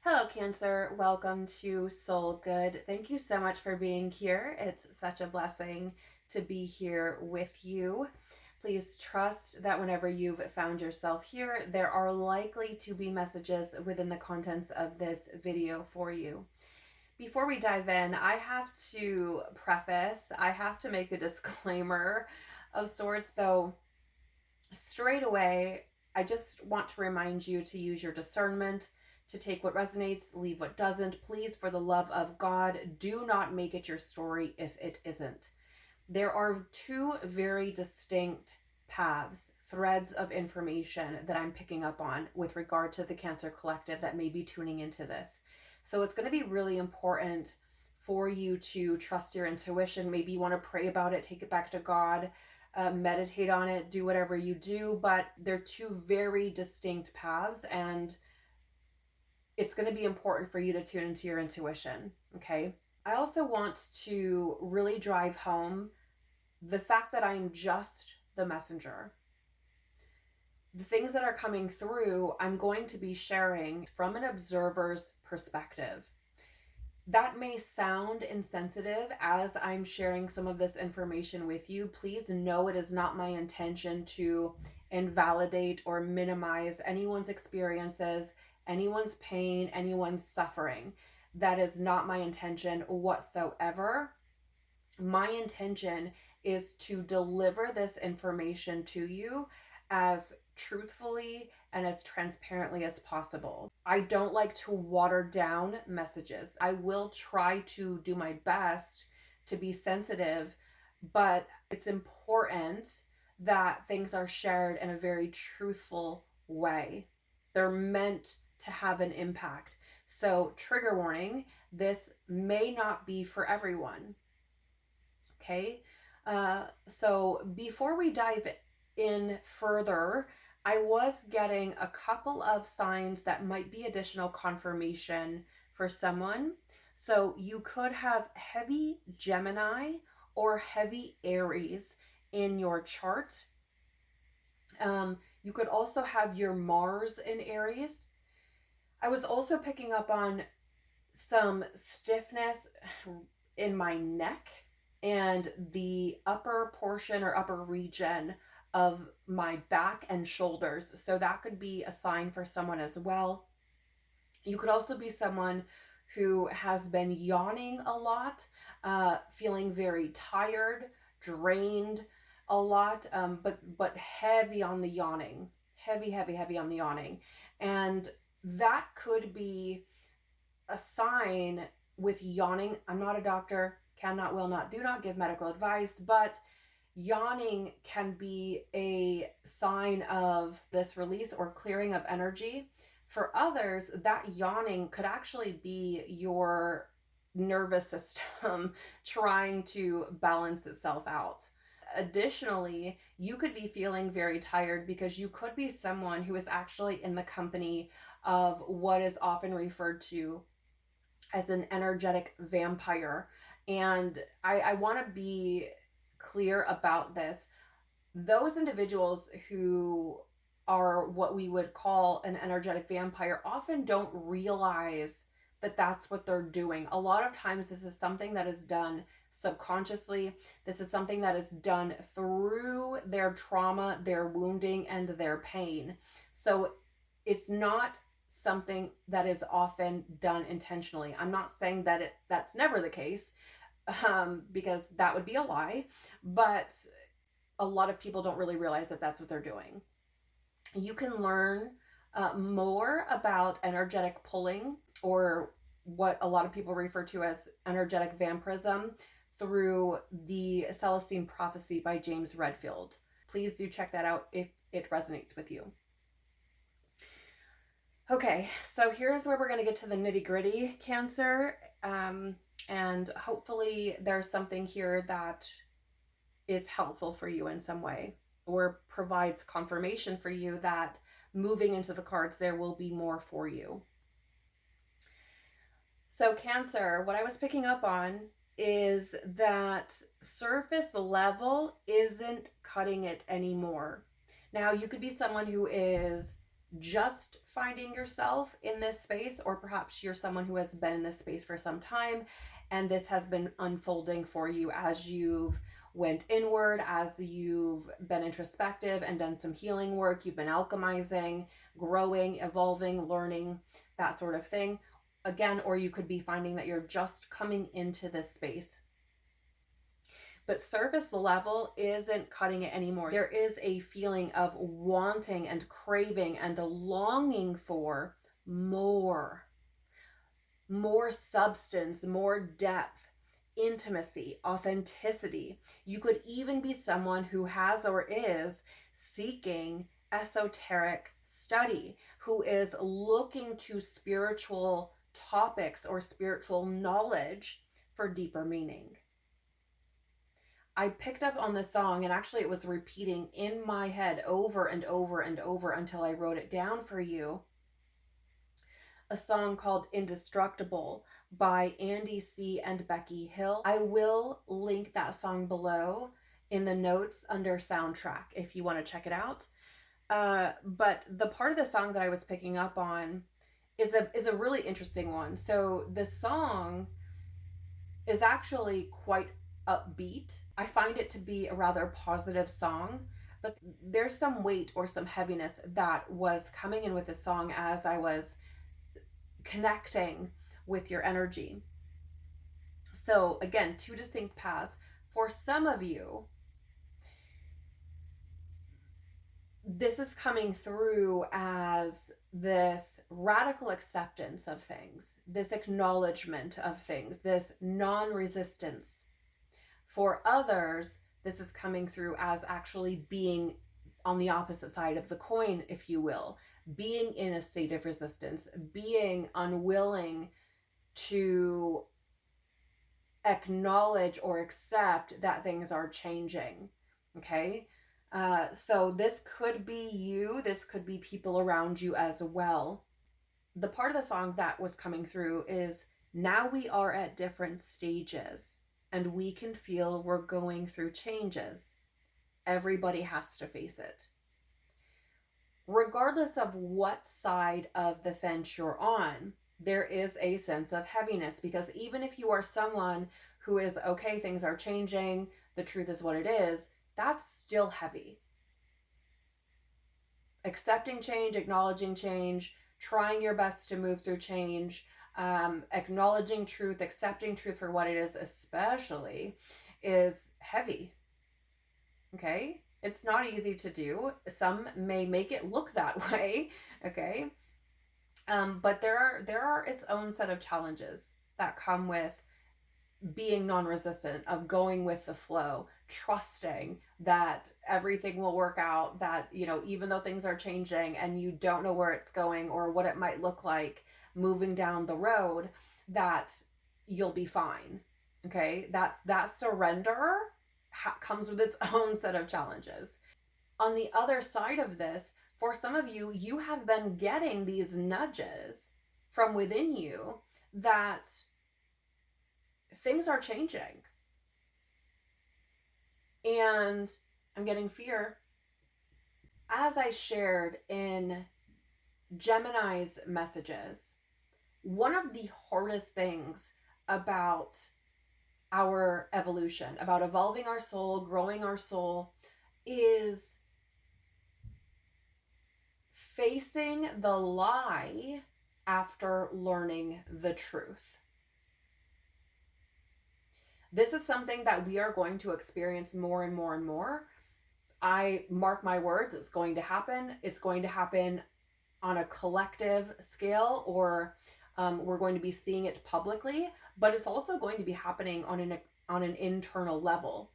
Hello, Cancer. Welcome to Soul Good. Thank you so much for being here. It's such a blessing to be here with you. Please trust that whenever you've found yourself here, there are likely to be messages within the contents of this video for you. Before we dive in, I have to make a disclaimer of sorts. So straight away, I just want to remind you to use your discernment, to take what resonates, leave what doesn't. Please, for the love of God, do not make it your story if it isn't. There are two very distinct paths, threads of information that I'm picking up on with regard to the Cancer Collective that may be tuning into this. So it's going to be really important for you to trust your intuition. Maybe you want to pray about it, take it back to God, meditate on it, do whatever you do, but they're two very distinct paths, and it's going to be important for you to tune into your intuition, okay? I also want to really drive home the fact that I'm just the messenger. The things that are coming through, I'm going to be sharing from an observer's perspective. That may sound insensitive as I'm sharing some of this information with you. Please know it is not my intention to invalidate or minimize anyone's experiences, anyone's pain, anyone's suffering. That is not my intention whatsoever. My intention is to deliver this information to you as truthfully and as transparently as possible. I don't like to water down messages. I will try to do my best to be sensitive, but it's important that things are shared in a very truthful way. They're meant to have an impact. So trigger warning, this may not be for everyone. Okay? So before we dive in further, I was getting a couple of signs that might be additional confirmation for someone. So you could have heavy Gemini or heavy Aries in your chart. You could also have your Mars in Aries. I was also picking up on some stiffness in my neck and the upper portion or upper region of my back and shoulders. So that could be a sign for someone as well. You could also be someone who has been yawning a lot, feeling very tired, drained a lot, but heavy on the yawning, heavy on the yawning. And that could be a sign with yawning. I'm not a doctor, cannot, will not, do not give medical advice, but yawning can be a sign of this release or clearing of energy. For others, that yawning could actually be your nervous system trying to balance itself out. Additionally, you could be feeling very tired because you could be someone who is actually in the company of what is often referred to as an energetic vampire. And I want to be clear about this. Those individuals who are what we would call an energetic vampire often don't realize that that's what they're doing. A lot of times this is something that is done subconsciously. This is something that is done through their trauma, their wounding, and their pain. So it's not something that is often done intentionally. I'm not saying that that's never the case, because that would be a lie, but a lot of people don't really realize that that's what they're doing. You can learn more about energetic pulling, or what a lot of people refer to as energetic vampirism, through the Celestine Prophecy by James Redfield. Please do check that out if it resonates with you. Okay, so here's where we're going to get to the nitty-gritty, Cancer. And hopefully there's something here that is helpful for you in some way, or provides confirmation for you that moving into the cards, there will be more for you. So Cancer, what I was picking up on is that surface level isn't cutting it anymore. Now, you could be someone who is just finding yourself in this space, or perhaps you're someone who has been in this space for some time and this has been unfolding for you as you've went inward, as you've been introspective and done some healing work, you've been alchemizing, growing, evolving, learning, that sort of thing. Again, or you could be finding that you're just coming into this space. But surface level isn't cutting it anymore. There is a feeling of wanting and craving and a longing for more substance, more depth, intimacy, authenticity. You could even be someone who has or is seeking esoteric study, who is looking to spiritual topics or spiritual knowledge for deeper meaning. I picked up on this song, and actually it was repeating in my head over and over and over until I wrote it down for you. A song called Indestructible by Andy C. and Becky Hill. I will link that song below in the notes under soundtrack if you want to check it out. But the part of the song that I was picking up on is a really interesting one. So the song is actually quite upbeat. I find it to be a rather positive song, but there's some weight or some heaviness that was coming in with the song as I was connecting with your energy. So again, two distinct paths. For some of you, this is coming through as this radical acceptance of things, this acknowledgement of things, this non-resistance. For others, this is coming through as actually being on the opposite side of the coin, if you will, being in a state of resistance, being unwilling to acknowledge or accept that things are changing. Okay? So this could be you, this could be people around you as well. The part of the song that was coming through is, now we are at different stages and we can feel we're going through changes. Everybody has to face it. Regardless of what side of the fence you're on, there is a sense of heaviness, because even if you are someone who is, okay, things are changing, the truth is what it is, that's still heavy. Accepting change, acknowledging change, trying your best to move through change, acknowledging truth, accepting truth for what it is, especially, is heavy. Okay? It's not easy to do. Some may make it look that way. Okay? But there are its own set of challenges that come with being non-resistant, of going with the flow, trusting that everything will work out, that, you know, even though things are changing and you don't know where it's going or what it might look like moving down the road, that you'll be fine. Okay? That surrender comes with its own set of challenges. On the other side of this, for some of you, you have been getting these nudges from within you that things are changing. And I'm getting fear. As I shared in Gemini's messages, one of the hardest things about our evolution, about evolving our soul, growing our soul, is facing the lie after learning the truth. This is something that we are going to experience more and more and more. I mark my words, it's going to happen. It's going to happen on a collective scale, or we're going to be seeing it publicly, but it's also going to be happening on an internal level.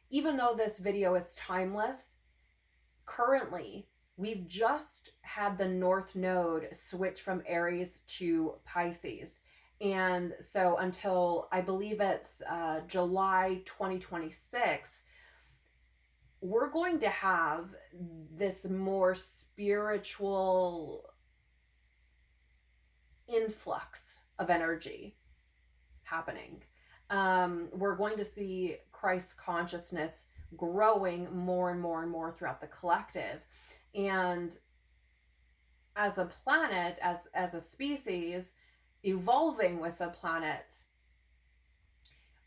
Even though this video is timeless, currently we've just had the North Node switch from Aries to Pisces. And so until, I believe it's July 2026, we're going to have this more spiritual influx of energy happening. We're going to see Christ consciousness growing more and more and more throughout the collective. And as a planet, as a species, evolving with the planet,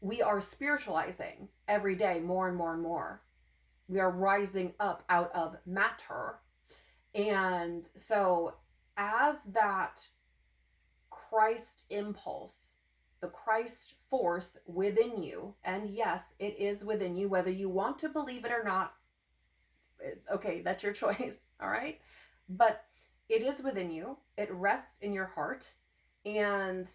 we are spiritualizing every day more and more and more. We are rising up out of matter. And so as that Christ impulse, the Christ force within you, and yes, it is within you, whether you want to believe it or not, it's okay, that's your choice, all right? But it is within you, it rests in your heart, and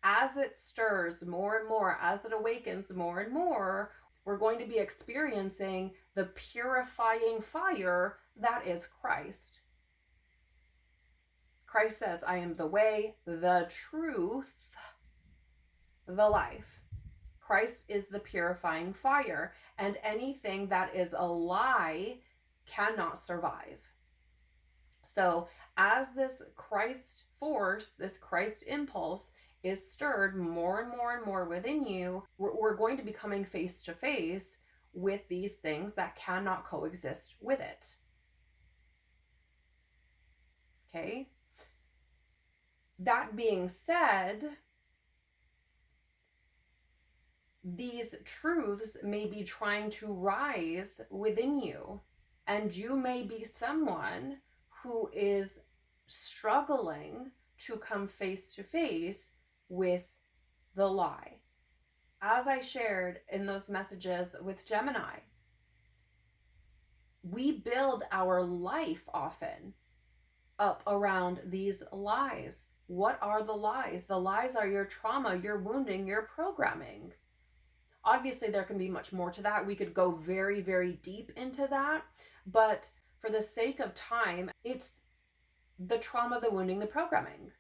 as it stirs more and more, as it awakens more and more, we're going to be experiencing the purifying fire that is Christ. Christ says, I am the way, the truth, the life. Christ is the purifying fire, and anything that is a lie cannot survive. So as this Christ force, this Christ impulse is stirred more and more and more within you, we're going to be coming face to face with these things that cannot coexist with it. Okay? That being said, these truths may be trying to rise within you, and you may be someone who is struggling to come face to face with the lie. As I shared in those messages with Gemini, we build our life often up around these lies. What are the lies? The lies are your trauma, your wounding, your programming. Obviously, there can be much more to that. We could go very, very deep into that. But for the sake of time, it's the trauma, the wounding, the programming.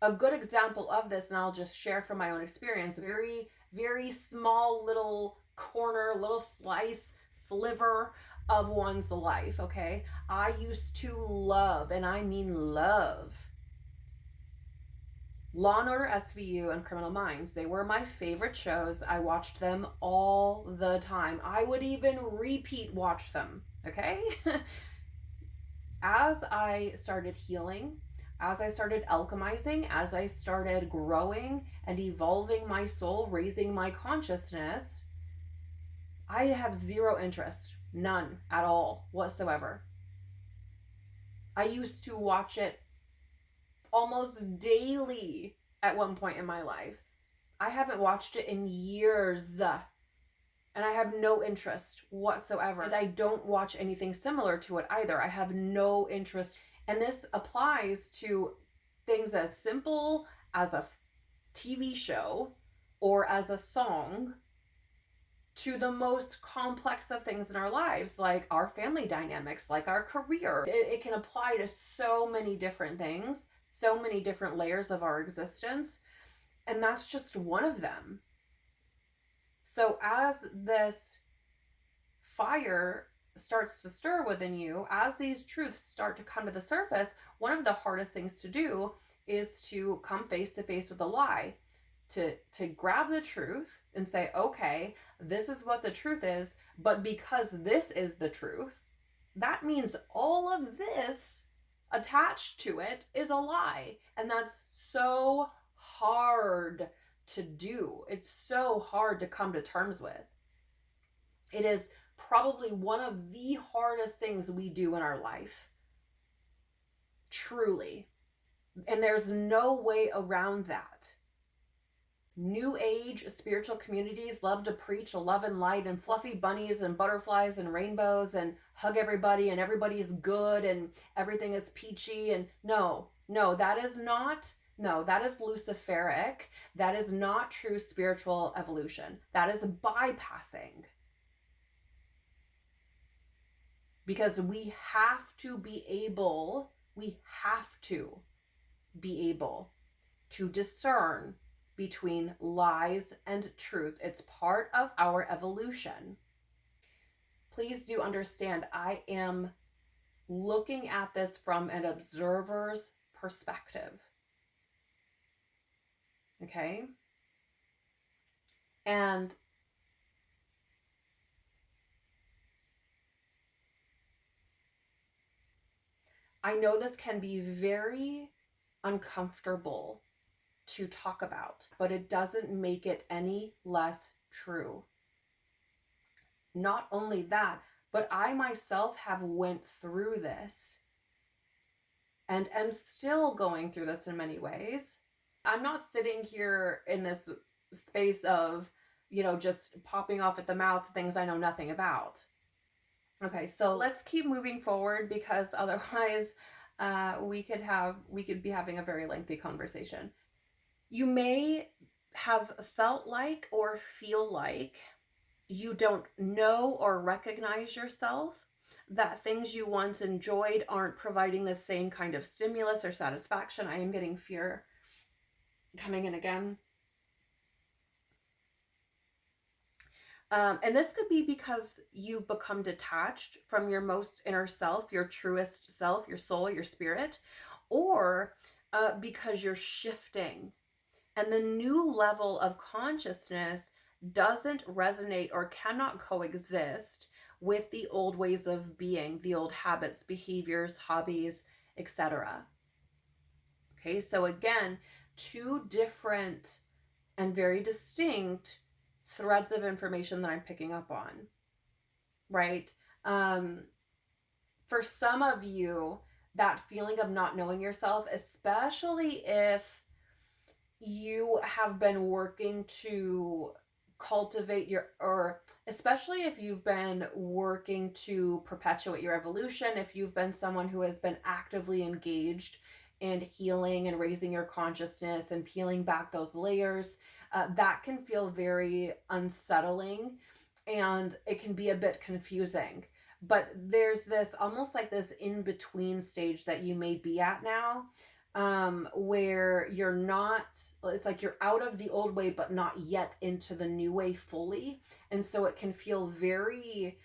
A good example of this, and I'll just share from my own experience, very, very small little corner, little sliver of one's life, okay? I used to love, and I mean love, Law & Order SVU and Criminal Minds. They were my favorite shows. I watched them all the time. I would even repeat watch them, okay? As I started healing, as I started alchemizing, as I started growing and evolving my soul, raising my consciousness, I have zero interest, none at all whatsoever. I used to watch it almost daily at one point in my life. I haven't watched it in years, and I have no interest whatsoever. And I don't watch anything similar to it either. I have no interest. And this applies to things as simple as a TV show or as a song, to the most complex of things in our lives, like our family dynamics, like our career. It can apply to so many different things, so many different layers of our existence, and that's just one of them. So as this fire starts to stir within you, as these truths start to come to the surface, one of the hardest things to do is to come face to face with a lie, to grab the truth and say, okay, this is what the truth is, but because this is the truth, that means all of this attached to it is a lie. And that's so hard to do. It's so hard to come to terms with. It is probably one of the hardest things we do in our life. Truly. And there's no way around that. New age spiritual communities love to preach love and light and fluffy bunnies and butterflies and rainbows and hug everybody and everybody's good and everything is peachy. And no, that is Luciferic. That is not true spiritual evolution. That is bypassing. Because we have to be able to discern between lies and truth. It's part of our evolution. Please do understand, I am looking at this from an observer's perspective. Okay? And I know this can be very uncomfortable to talk about, but it doesn't make it any less true. Not only that, but I myself have went through this and am still going through this in many ways. I'm not sitting here in this space of, just popping off at the mouth things I know nothing about. Okay, so let's keep moving forward, because otherwise we could be having a very lengthy conversation. You may have felt like or feel like you don't know or recognize yourself, that things you once enjoyed aren't providing the same kind of stimulus or satisfaction. I am getting fear coming in again. And this could be because you've become detached from your most inner self, your truest self, your soul, your spirit, or because you're shifting and the new level of consciousness doesn't resonate or cannot coexist with the old ways of being, the old habits, behaviors, hobbies, etc. Okay, so again, two different and very distinct threads of information that I'm picking up on, right? For some of you, that feeling of not knowing yourself, especially if you have been working to cultivate or especially if you've been working to perpetuate your evolution, if you've been someone who has been actively engaged in healing and raising your consciousness and peeling back those layers, that can feel very unsettling and it can be a bit confusing. But there's this almost like this in-between stage that you may be at now, where you're not, it's like you're out of the old way but not yet into the new way fully, and so it can feel very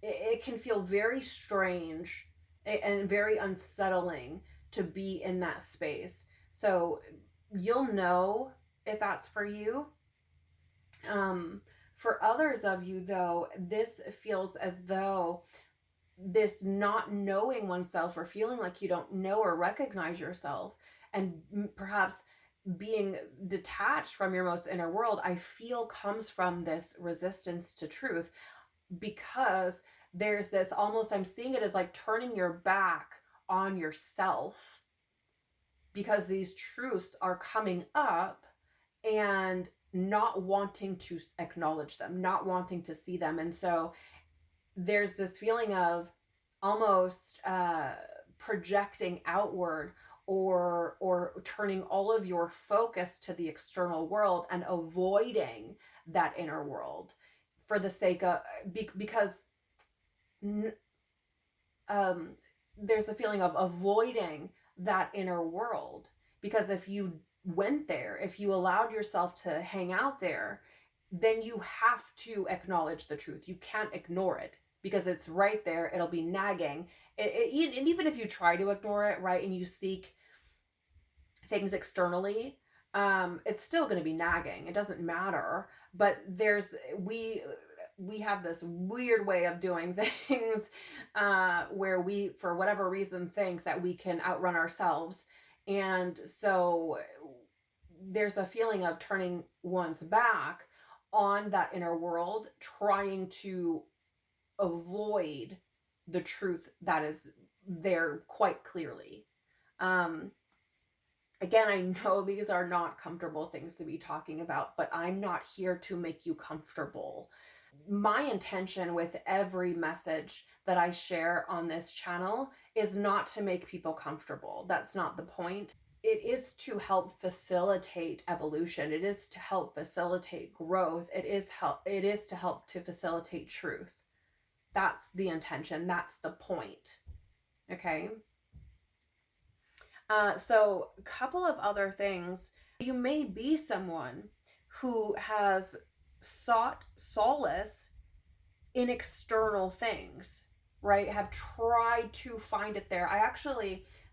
it can feel very strange and very unsettling to be in that space. So you'll know if that's for you. For others of you though, this feels as though this not knowing oneself or feeling like you don't know or recognize yourself and perhaps being detached from your most inner world, I feel comes from this resistance to truth, because there's this almost, I'm seeing it as like turning your back on yourself because these truths are coming up and not wanting to acknowledge them, not wanting to see them. And so there's this feeling of almost projecting outward or turning all of your focus to the external world and avoiding that inner world for the sake of, because there's a feeling of avoiding that inner world, because if you went there, if you allowed yourself to hang out there, then you have to acknowledge the truth. You can't ignore it because it's right there. It'll be nagging. And even if you try to ignore it, right, and you seek things externally, it's still going to be nagging. It doesn't matter. But we have this weird way of doing things where we, for whatever reason, think that we can outrun ourselves. And so there's a feeling of turning one's back on that inner world, trying to avoid the truth that is there quite clearly. Again, I know these are not comfortable things to be talking about, but I'm not here to make you comfortable. My intention with every message that I share on this channel is not to make people comfortable. That's not the point. It is to help facilitate evolution. It is to help facilitate growth. It is to help to facilitate truth. That's the intention. That's the point. Okay. So a couple of other things. You may be someone who has sought solace in external things, right? Have tried to find it there.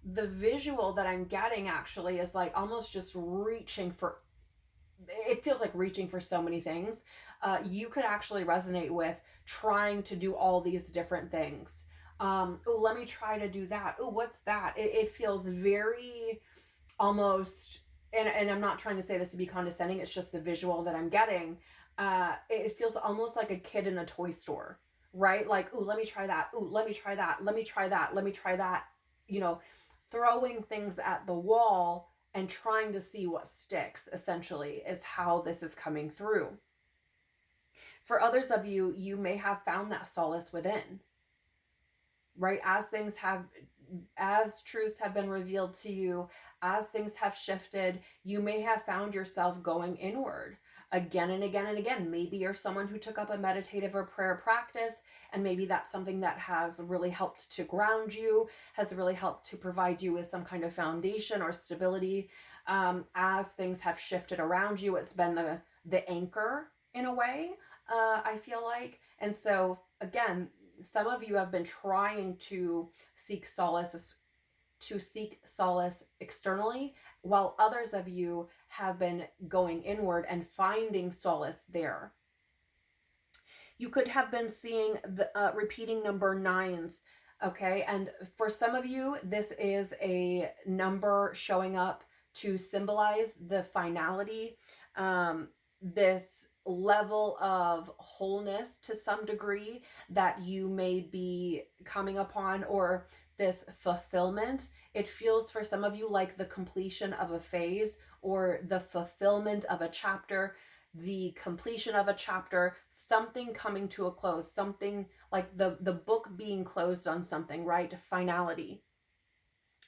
The visual that I'm getting actually is like almost just reaching for it feels like reaching for so many things. You could actually resonate with trying to do all these different things. Oh, let me try to do that. Oh, what's that? It feels very almost, and I'm not trying to say this to be condescending, it's just the visual that I'm getting. It feels almost like a kid in a toy store, right? Like, oh, let me try that. Oh, let me try that. Let me try that. Let me try that. You know, throwing things at the wall and trying to see what sticks, essentially, is how this is coming through. For others of you, you may have found that solace within, right? As truths have been revealed to you, as things have shifted, you may have found yourself going inward again and again and again. Maybe you're someone who took up a meditative or prayer practice, and maybe that's something that has really helped to ground you, has really helped to provide you with some kind of foundation or stability. As things have shifted around you, it's been the anchor in a way, I feel like. And so again, some of you have been trying to seek solace externally, while others of you have been going inward and finding solace there. You could have been seeing the repeating number 9s, okay? And for some of you, this is a number showing up to symbolize the finality, this level of wholeness to some degree that you may be coming upon, or this fulfillment. It feels for some of you like the completion of a phase, or the fulfillment of a chapter, the completion of a chapter, something coming to a close, something like the book being closed on something, right? Finality.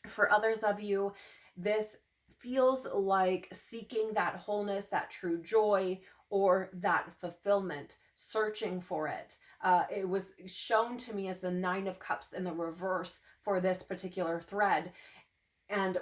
For others of you, this feels like seeking that wholeness, that true joy, or that fulfillment, searching for it. It was shown to me as the 9 of Cups in the reverse for this particular thread, and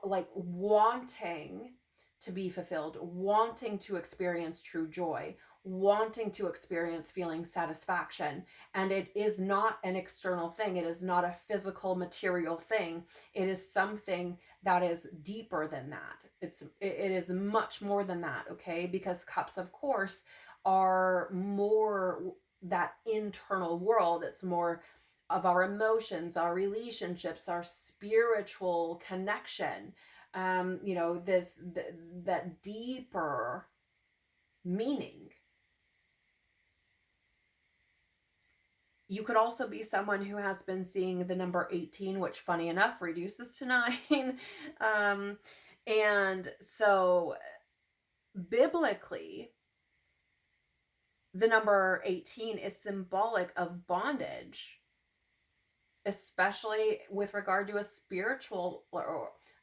like wanting to be fulfilled, wanting to experience true joy, wanting to experience feeling satisfaction. And it is not an external thing. It is not a physical material thing. It is something that is deeper than that. It is much more than that, okay? Because cups, of course, are more that internal world. It's more of our emotions, our relationships, our spiritual connection. You know, that deeper meaning. You could also be someone who has been seeing the number 18, which funny enough reduces to 9. And so biblically, the number 18 is symbolic of bondage, especially with regard to a spiritual,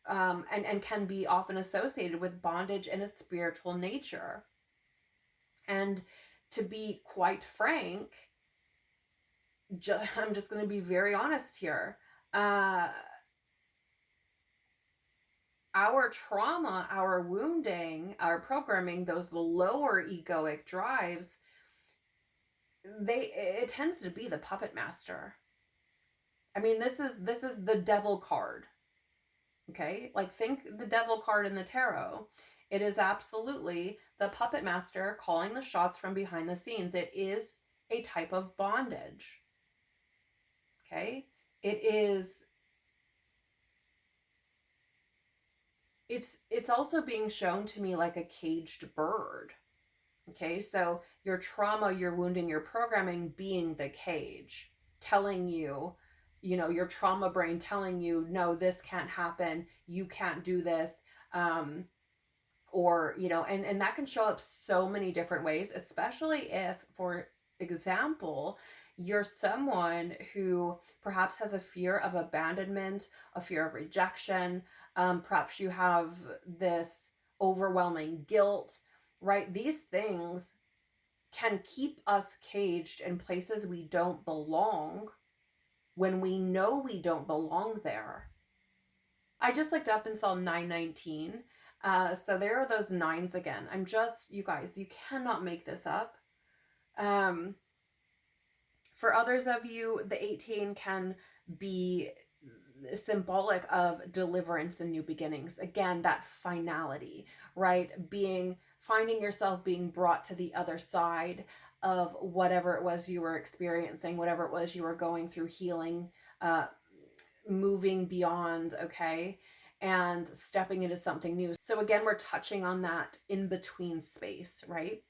and can be often associated with bondage in a spiritual nature. And to be quite frank, I'm just going to be very honest here. Our trauma, our wounding, our programming, those lower egoic drives, it tends to be the puppet master. I mean, this is the devil card. Okay? Like, think the devil card in the tarot. It is absolutely the puppet master calling the shots from behind the scenes. It is a type of bondage. Okay? It's also being shown to me like a caged bird. Okay? So your trauma, your wounding, your programming being the cage, telling you, you know, your trauma brain telling you, no, this can't happen. You can't do this. Or, you know, and that can show up so many different ways, especially if, for example, you're someone who perhaps has a fear of abandonment, a fear of rejection. Perhaps you have this overwhelming guilt, right? These things can keep us caged in places we don't belong when we know we don't belong there. I just looked up and saw 919. So there are those 9s again. You guys, you cannot make this up. For others of you, the 18 can be symbolic of deliverance and new beginnings. Again, that finality, right? Being finding yourself being brought to the other side of whatever it was you were experiencing, whatever it was you were going through, healing, moving beyond, okay, and stepping into something new. So again, we're touching on that in between space, right?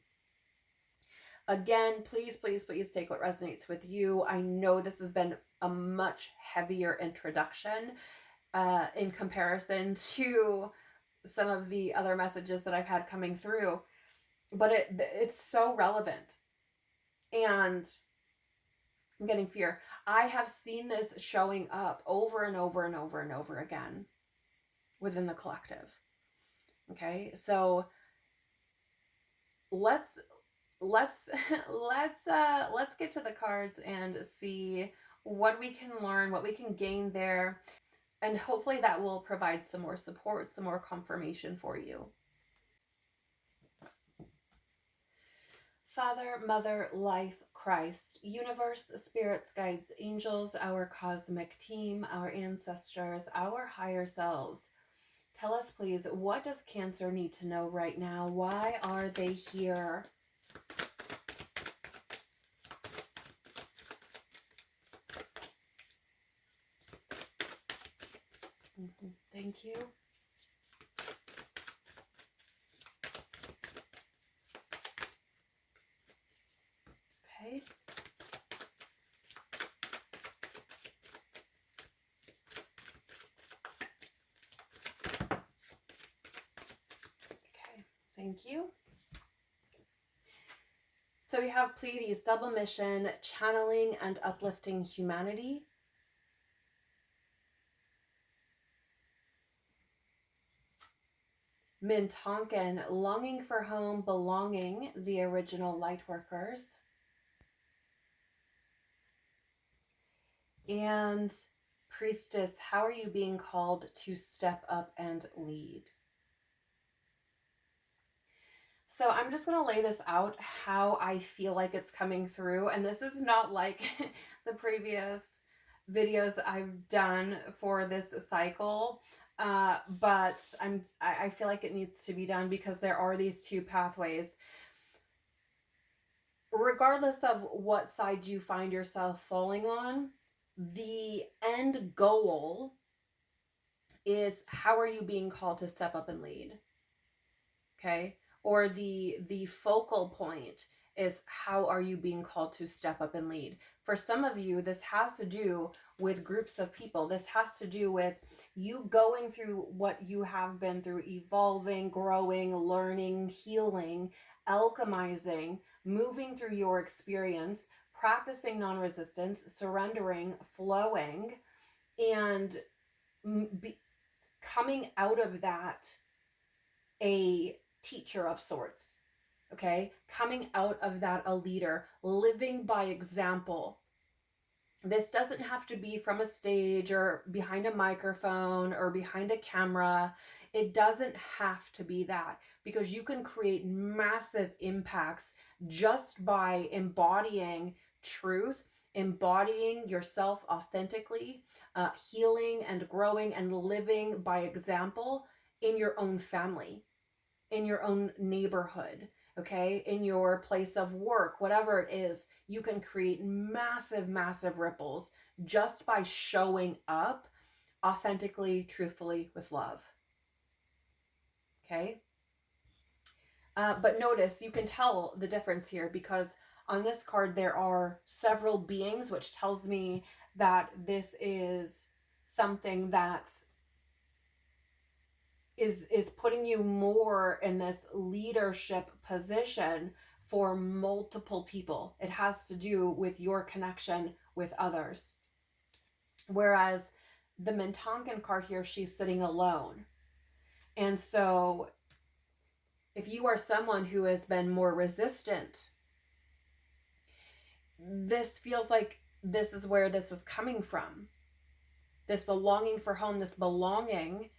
Again, please, please, please take what resonates with you. I know this has been a much heavier introduction in comparison to some of the other messages that I've had coming through, but it's so relevant. And I'm getting fear. I have seen this showing up over and over and over and over again within the collective. Okay, so let's get to the cards and see what we can learn, what we can gain there, and hopefully that will provide some more support, some more confirmation for you. Father, Mother, Life, Christ, Universe, Spirits, Guides, Angels, our cosmic team, our ancestors, our higher selves, tell us please, what does Cancer need to know right now? Why are they here? Thank you. Okay. Okay, thank you. So we have Pleiades, double mission, channeling and uplifting humanity. 𝒂𝒃𝒃, longing for home, belonging, the original light workers. And Priestess, how are you being called to step up and lead? So I'm just going to lay this out how I feel like it's coming through. And this is not like the previous videos I've done for this cycle. But I feel like it needs to be done because there are these two pathways. Regardless of what side you find yourself falling on, the end goal is how are you being called to step up and lead? Okay? Or the focal point is how are you being called to step up and lead? For some of you, this has to do with groups of people. This has to do with you going through what you have been through, evolving, growing, learning, healing, alchemizing, moving through your experience, practicing non-resistance, surrendering, flowing, and coming out of that a teacher of sorts. Okay, coming out of that a leader, living by example. This doesn't have to be from a stage or behind a microphone or behind a camera. It doesn't have to be that, because you can create massive impacts just by embodying truth, embodying yourself authentically, healing and growing and living by example in your own family, in your own neighborhood. Okay, in your place of work, whatever it is, you can create massive, massive ripples just by showing up authentically, truthfully, with love. Okay. But notice, you can tell the difference here because on this card, there are several beings, which tells me that this is something that is putting you more in this leadership position for multiple people. It has to do with your connection with others. Whereas the 𝒂𝒃𝒃 card here, she's sitting alone. And so if you are someone who has been more resistant, this feels like this is where this is coming from. This longing for home, this belonging.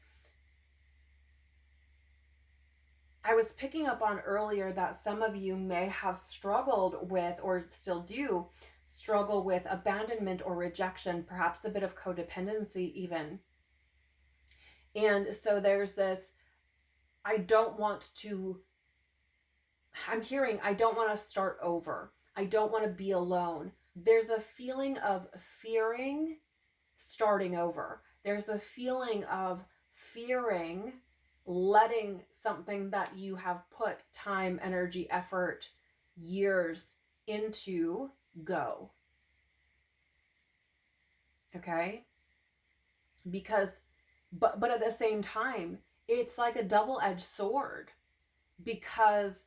I was picking up on earlier that some of you may have struggled with, or still do struggle with, abandonment or rejection, perhaps a bit of codependency even. And so there's this, I don't want to I'm hearing, I don't want to start over. I don't want to be alone. There's a feeling of fearing starting over. There's a feeling of fearing letting something that you have put time, energy, effort, years into go. Okay? Because, but at the same time, it's like a double-edged sword, because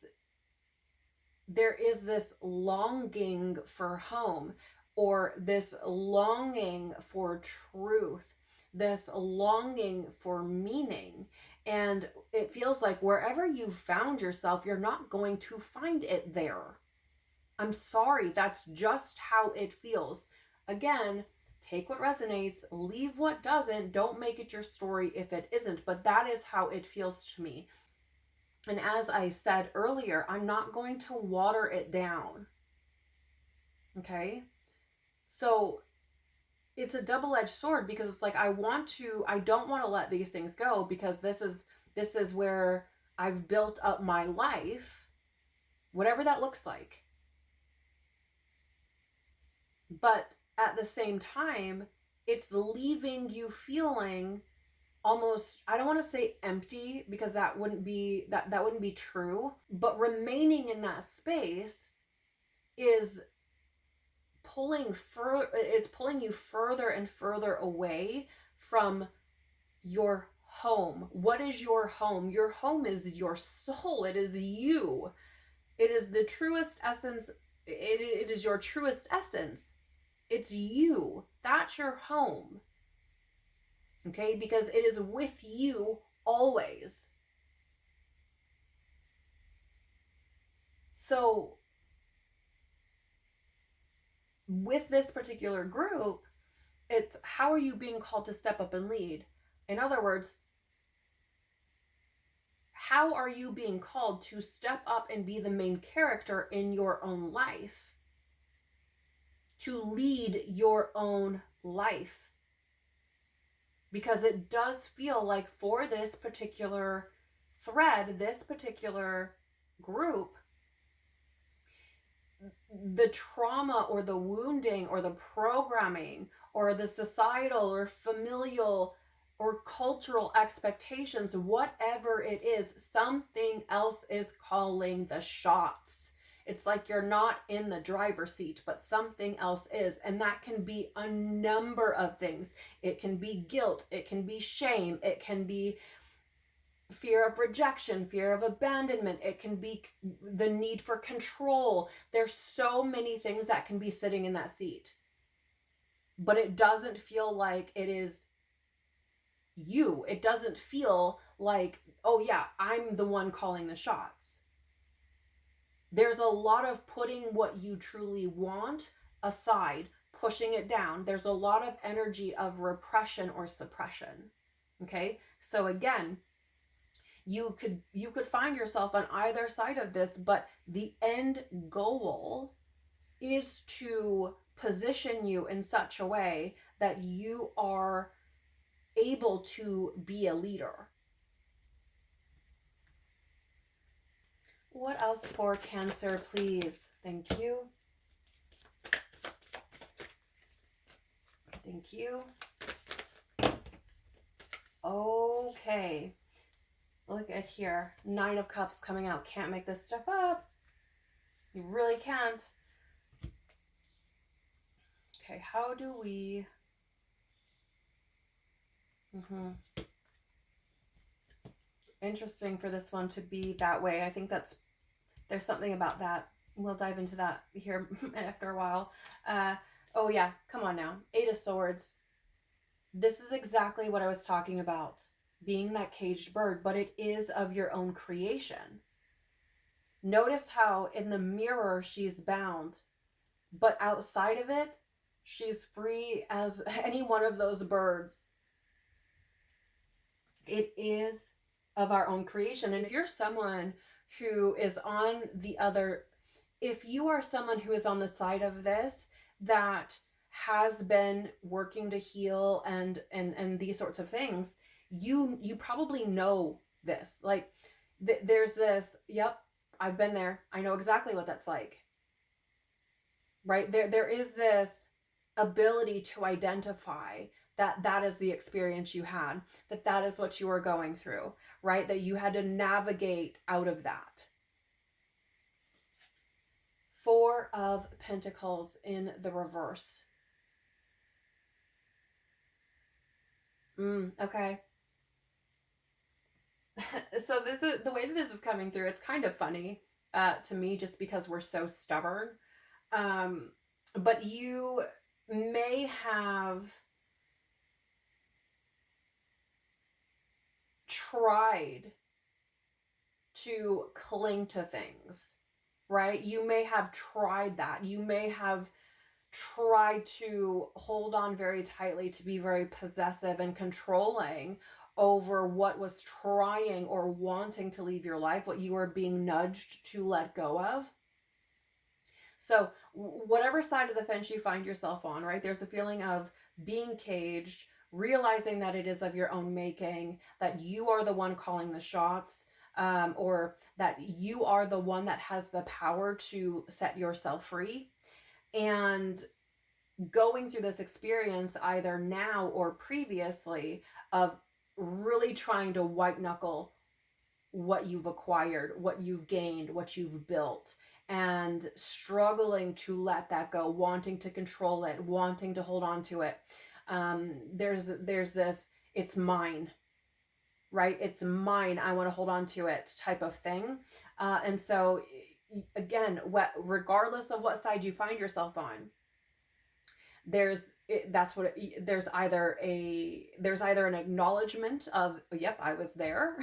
there is this longing for home, or this longing for truth, this longing for meaning. And it feels like wherever you've found yourself, you're not going to find it there. I'm sorry, that's just how it feels. Again, take what resonates, leave what doesn't. Don't make it your story if it isn't, but that is how it feels to me. And as I said earlier, I'm not going to water it down. Okay? So it's a double-edged sword, because it's like, I don't want to let these things go, because this is where I've built up my life, whatever that looks like. But at the same time, it's leaving you feeling almost, I don't want to say empty, because that wouldn't be true, but remaining in that space is pulling you further and further away from your home. What is your home? Your home is your soul. It is you. It is the truest essence. It is your truest essence. It's you. That's your home. Okay? Because it is with you always. So with this particular group, it's, how are you being called to step up and lead? In other words, how are you being called to step up and be the main character in your own life? To lead your own life? Because it does feel like, for this particular thread, this particular group, the trauma or the wounding or the programming or the societal or familial or cultural expectations, whatever it is, something else is calling the shots. It's like you're not in the driver's seat, but something else is. And that can be a number of things. It can be guilt. It can be shame. It can be fear of rejection, fear of abandonment. It can be the need for control. There's so many things that can be sitting in that seat. But it doesn't feel like it is you. It doesn't feel like, oh yeah, I'm the one calling the shots. There's a lot of putting what you truly want aside, pushing it down. There's a lot of energy of repression or suppression. Okay? So again, you could find yourself on either side of this, but the end goal is to position you in such a way that you are able to be a leader. What else for Cancer, please? Thank you. Thank you. Okay. Look at here. 9 of Cups coming out. Can't make this stuff up. You really can't. Okay, how do we... Interesting for this one to be that way. I think there's something about that. We'll dive into that here after a while. Oh yeah, come on now. 8 of Swords. This is exactly what I was talking about. Being that caged bird, but it is of your own creation. Notice how in the mirror she's bound, but outside of it, she's free as any one of those birds. It is of our own creation. And if you're someone who is on the other, if you are someone who is on the side of this that has been working to heal and these sorts of things, you probably know this. Like there's this, yep, I've been there. I know exactly what that's like. Right? There is this ability to identify that that is the experience you had, that that is what you were going through, right? That you had to navigate out of that. Four of Pentacles in the reverse. Okay. So this is the way that this is coming through. It's kind of funny to me, just because we're so stubborn. But you may have tried to cling to things, right? You may have tried that. You may have tried to hold on very tightly, to be very possessive and controlling over what was trying or wanting to leave your life, what you were being nudged to let go of. So whatever side of the fence you find yourself on, right, there's the feeling of being caged, realizing that it is of your own making, that you are the one calling the shots, or that you are the one that has the power to set yourself free. And going through this experience, either now or previously, of really trying to white knuckle what you've acquired, what you've gained, what you've built, and struggling to let that go, wanting to control it, wanting to hold on to it. There's this, it's mine, right? It's mine. I want to hold on to it type of thing. And so again, regardless of what side you find yourself on, there's either an acknowledgement of, yep, I was there.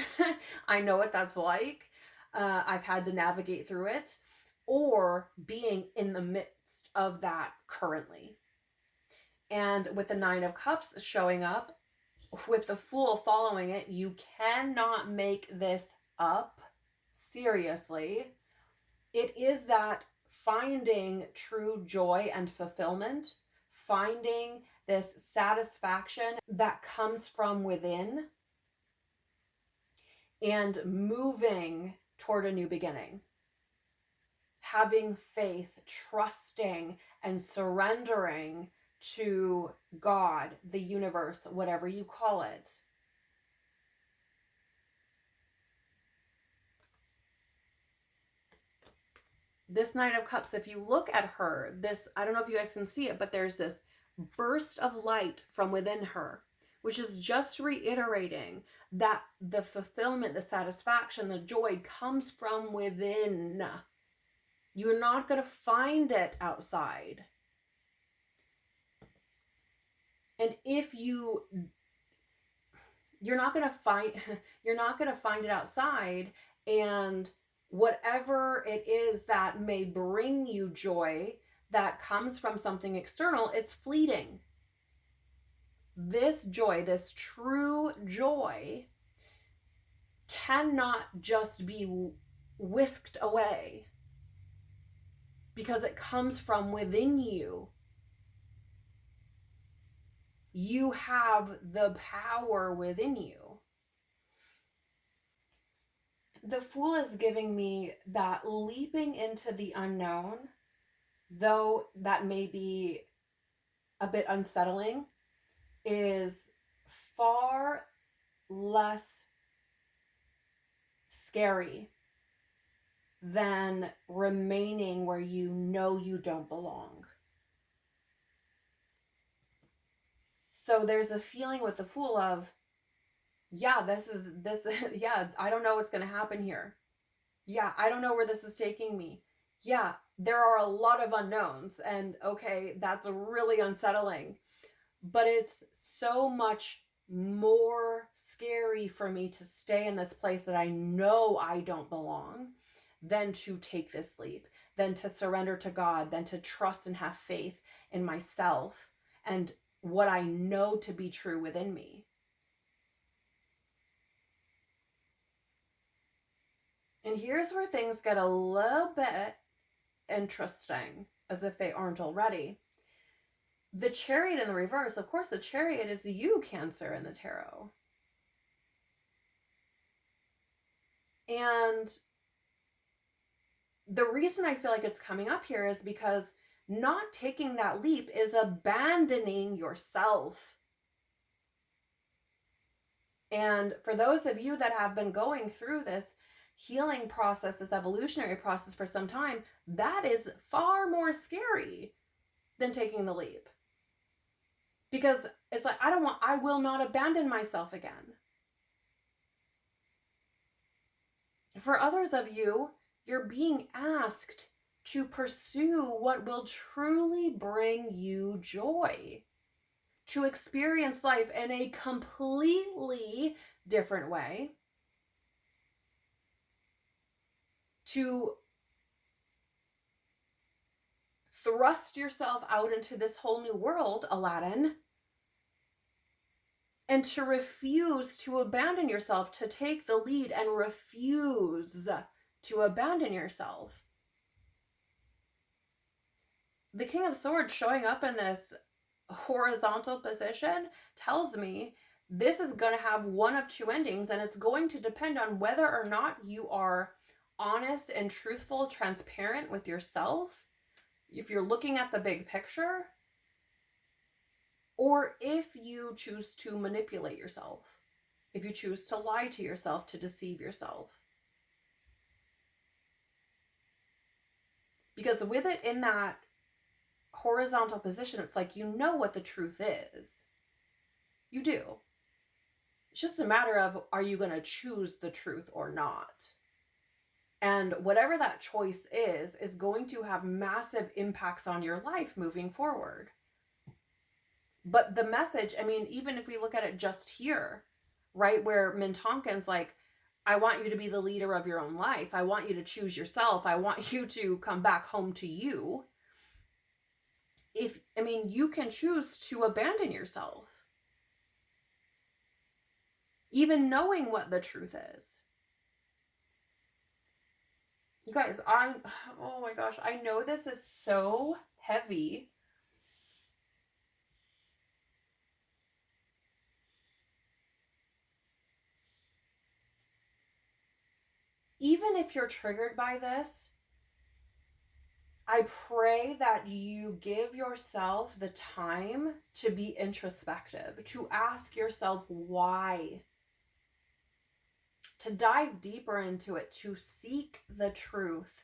I know what that's like. I've had to navigate through it, or being in the midst of that currently. And with the Nine of Cups showing up, with the Fool following it, you cannot make this up. Seriously. It is that finding true joy and fulfillment, finding this satisfaction that comes from within, and moving toward a new beginning. Having faith, trusting, and surrendering to God, the universe, whatever you call it. This Nine of Cups, if you look at her, this, I don't know if you guys can see it, but there's this burst of light from within her, which is just reiterating that the fulfillment, the satisfaction, the joy comes from within. You're not going to find it outside. And if you're not going to find it outside, and whatever it is that may bring you joy that comes from something external, it's fleeting. This joy, this true joy, cannot just be whisked away, because it comes from within you. You have the power within you. The Fool is giving me that leaping into the unknown, though that may be a bit unsettling, is far less scary than remaining where you know you don't belong. So there's a feeling with the Fool of, yeah, yeah, I don't know what's going to happen here. Yeah, I don't know where this is taking me. Yeah, there are a lot of unknowns, and okay, that's really unsettling. But it's so much more scary for me to stay in this place that I know I don't belong than to take this leap, than to surrender to God, than to trust and have faith in myself and what I know to be true within me. And here's where things get a little bit interesting, as if they aren't already. The Chariot in the reverse, of course, the Chariot is you, Cancer, in the tarot. And the reason I feel like it's coming up here is because not taking that leap is abandoning yourself. And for those of you that have been going through this healing process, this evolutionary process for some time, that is far more scary than taking the leap. Because it's like, I will not abandon myself again. For others of you, you're being asked to pursue what will truly bring you joy, to experience life in a completely different way, to thrust yourself out into this whole new world, Aladdin, and to refuse to abandon yourself, to take the lead and refuse to abandon yourself. The King of Swords showing up in this horizontal position tells me this is going to have one of two endings, and it's going to depend on whether or not you are honest and truthful, transparent with yourself, if you're looking at the big picture, or if you choose to manipulate yourself, if you choose to lie to yourself, to deceive yourself. Because with it in that horizontal position, it's like, you know what the truth is. You do. It's just a matter of, are you going to choose the truth or not? And whatever that choice is going to have massive impacts on your life moving forward. But the message, I mean, even if we look at it just here, right, where Mintonkin's like, I want you to be the leader of your own life. I want you to choose yourself. I want you to come back home to you. You can choose to abandon yourself, even knowing what the truth is. You guys, oh my gosh, I know this is so heavy. Even if you're triggered by this, I pray that you give yourself the time to be introspective, to ask yourself why, to dive deeper into it, to seek the truth.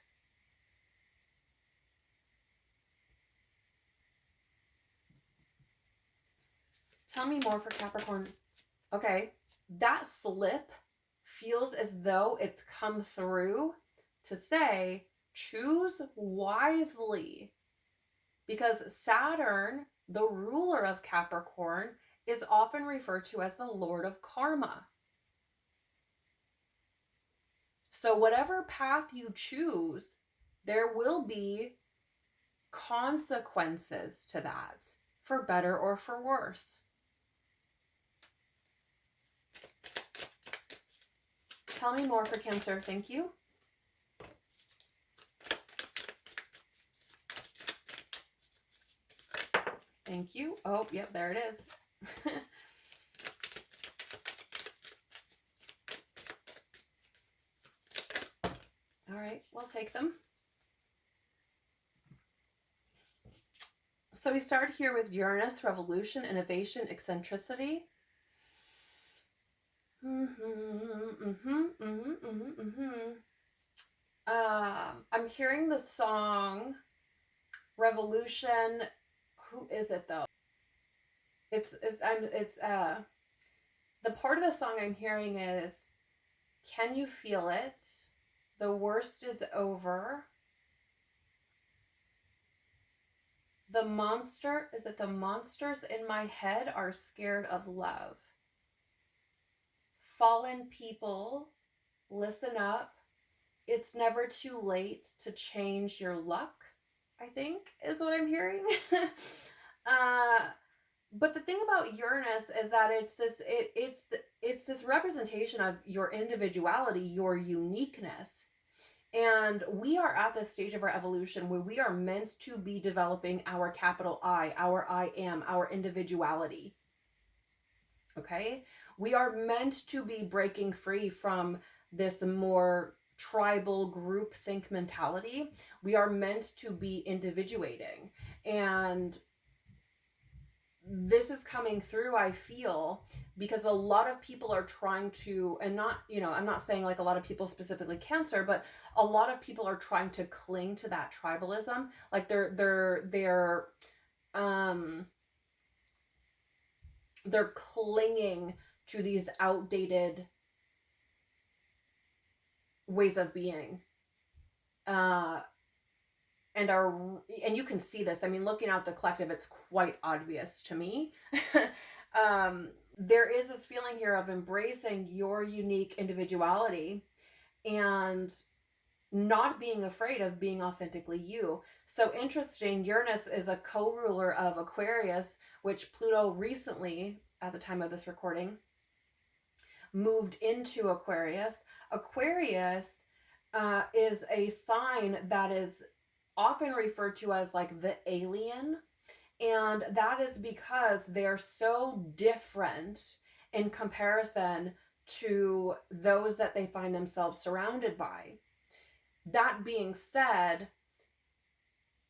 Tell me more for Capricorn. Okay, that slip feels as though it's come through to say, choose wisely. Because Saturn, the ruler of Capricorn, is often referred to as the Lord of Karma. So whatever path you choose, there will be consequences to that, for better or for worse. Tell me more for Cancer. Thank you. Thank you. Oh, yep, there it is. All right, we'll take them. So we start here with Uranus, revolution, innovation, eccentricity. I'm hearing the song Revolution. Who is it though? It's the part of the song I'm hearing is, can you feel it? The worst is over. The monster, is it the monsters in my head are scared of love? Fallen people, listen up. It's never too late to change your luck, I think is what I'm hearing. But the thing about Uranus is that it's this representation of your individuality, your uniqueness. And we are at this stage of our evolution where we are meant to be developing our capital I, our I am, our individuality. Okay? We are meant to be breaking free from this more tribal group think mentality. We are meant to be individuating. And this is coming through, I feel, because a lot of people are trying to, and not, I'm not saying like a lot of people, specifically Cancer, but a lot of people are trying to cling to that tribalism. Like they're clinging to these outdated ways of being. And you can see this. I mean, looking at the collective, it's quite obvious to me. There is this feeling here of embracing your unique individuality and not being afraid of being authentically you. So interesting, Uranus is a co-ruler of Aquarius, which Pluto recently, at the time of this recording, moved into Aquarius. Aquarius is a sign that is often referred to as like the alien, and that is because they're so different in comparison to those that they find themselves surrounded by. That being said,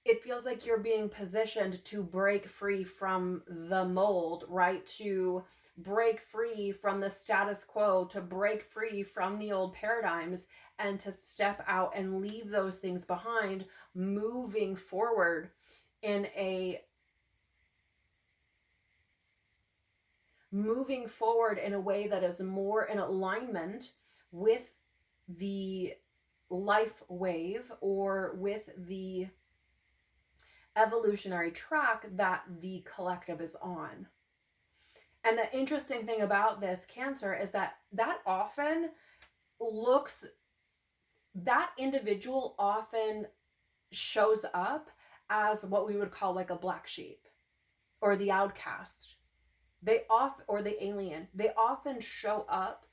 it feels like you're being positioned to break free from the mold, right? To break free from the status quo, to break free from the old paradigms, and to step out and leave those things behind, moving forward in a way that is more in alignment with the life wave or with the evolutionary track that the collective is on. And the interesting thing about this, Cancer, is that individual often shows up as what we would call like a black sheep or the outcast. Or the alien. They often show up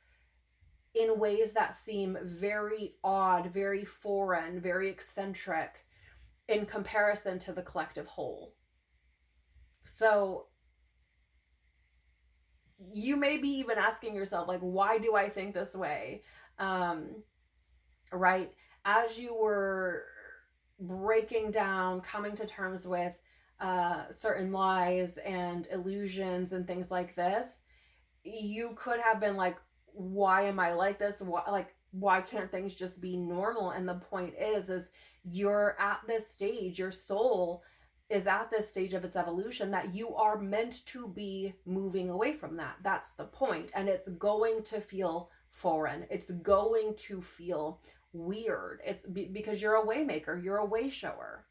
in ways that seem very odd, very foreign, very eccentric in comparison to the collective whole. So you may be even asking yourself, like, why do I think this way? Right? As you were breaking down, coming to terms with certain lies and illusions and things like this, you could have been like, why am I like this? Why can't things just be normal? And the point is you're at this stage, your soul is at this stage of its evolution that you are meant to be moving away from that. That's the point. And it's going to feel foreign. It's going to feel weird. It's because you're a waymaker, you're a way shower.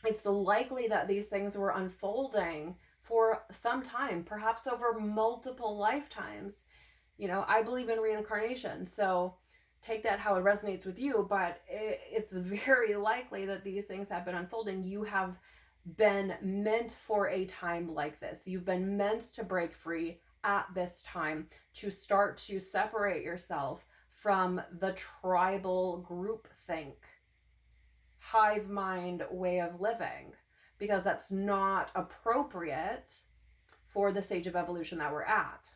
It's likely that these things were unfolding for some time, perhaps over multiple lifetimes. I believe in reincarnation, so take that how it resonates with you, but it's very likely that these things have been unfolding. You have been meant for a time like this. You've been meant to break free at this time, to start to separate yourself from the tribal groupthink, hive mind way of living, because that's not appropriate for the stage of evolution that we're at.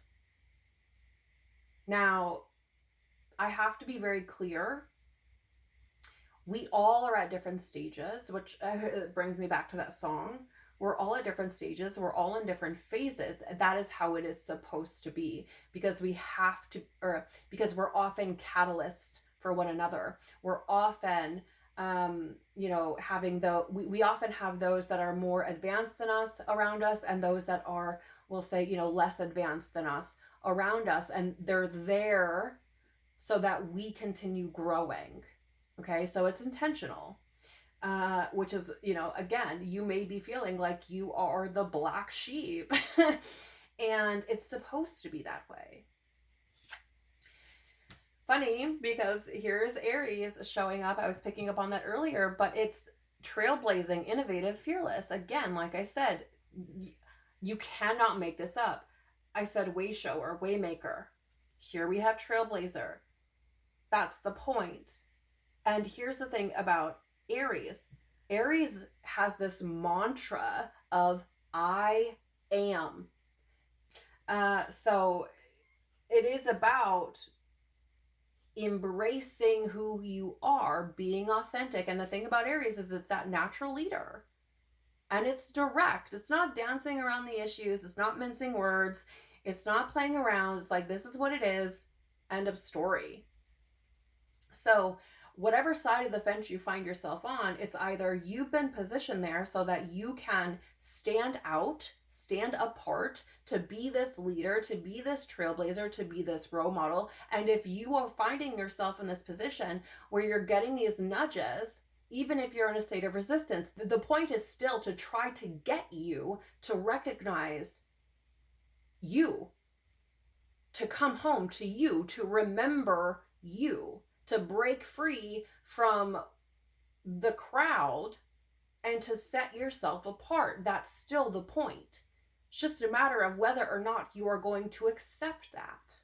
Now, I have to be very clear. We all are at different stages, which brings me back to that song. We're all at different stages. We're all in different phases. That is how it is supposed to be, because we have to, because we're often catalysts for one another. We're often, we often have those that are more advanced than us around us, and those that are, we'll say, less advanced than us around us. And they're there so that we continue growing. Okay, so it's intentional. Which is, again, you may be feeling like you are the black sheep and it's supposed to be that way. Funny, because here's Aries showing up. I was picking up on that earlier, but it's trailblazing, innovative, fearless. Again, like I said, you cannot make this up. I said way shower, way maker. Here we have trailblazer. That's the point. And here's the thing about Aries. Aries has this mantra of I am. So it is about embracing who you are, being authentic. And the thing about Aries is it's that natural leader. And it's direct. It's not dancing around the issues. It's not mincing words. It's not playing around. It's like, this is what it is. End of story. So whatever side of the fence you find yourself on, it's either you've been positioned there so that you can stand out, stand apart, to be this leader, to be this trailblazer, to be this role model. And if you are finding yourself in this position where you're getting these nudges, even if you're in a state of resistance, the point is still to try to get you to recognize you, to come home to you, to remember you, to break free from the crowd and to set yourself apart. That's still the point. It's just a matter of whether or not you are going to accept that.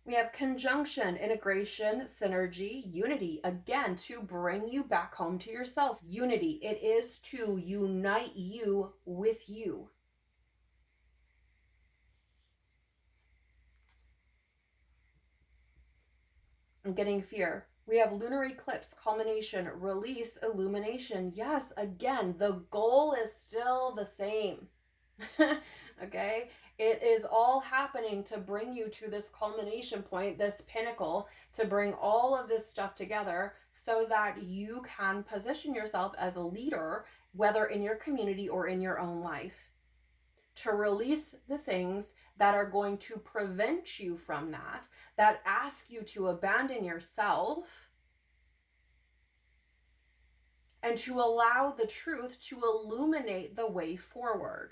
We have conjunction, integration, synergy, unity. Again, to bring you back home to yourself. Unity. It is to unite you with you. I'm getting fear. We have lunar eclipse, culmination, release, illumination. Yes, again, the goal is still the same. Okay? It is all happening to bring you to this culmination point, this pinnacle, to bring all of this stuff together so that you can position yourself as a leader, whether in your community or in your own life, to release the things that are going to prevent you from that, that ask you to abandon yourself, and to allow the truth to illuminate the way forward.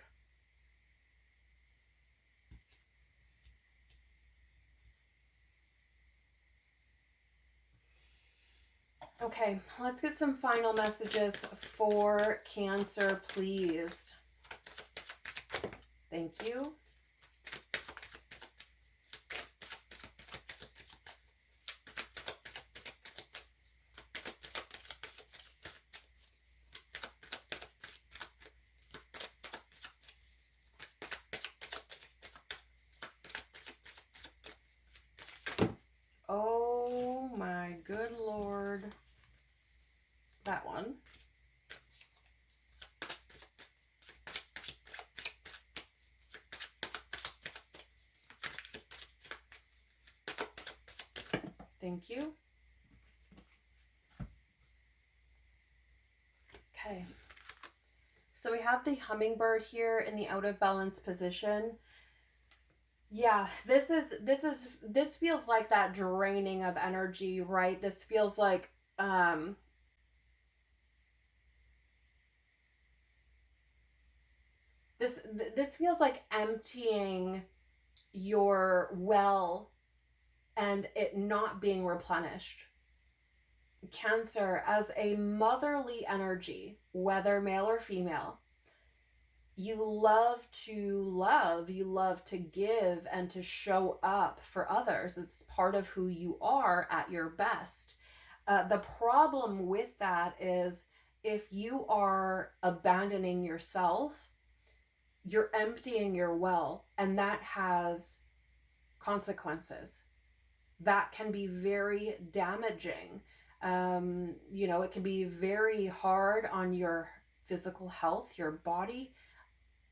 Okay, let's get some final messages for Cancer, please. Thank you. Oh my good Lord. That one. Thank you. Okay. So we have the hummingbird here in the out of balance position. Yeah, this feels like that draining of energy, right? This feels like this feels like emptying your well and it not being replenished. Cancer, as a motherly energy, whether male or female, you love to love, you love to give and to show up for others. It's part of who you are at your best. The problem with that is if you are abandoning yourself, you're emptying your well, and that has consequences. That can be very damaging. It can be very hard on your physical health, your body.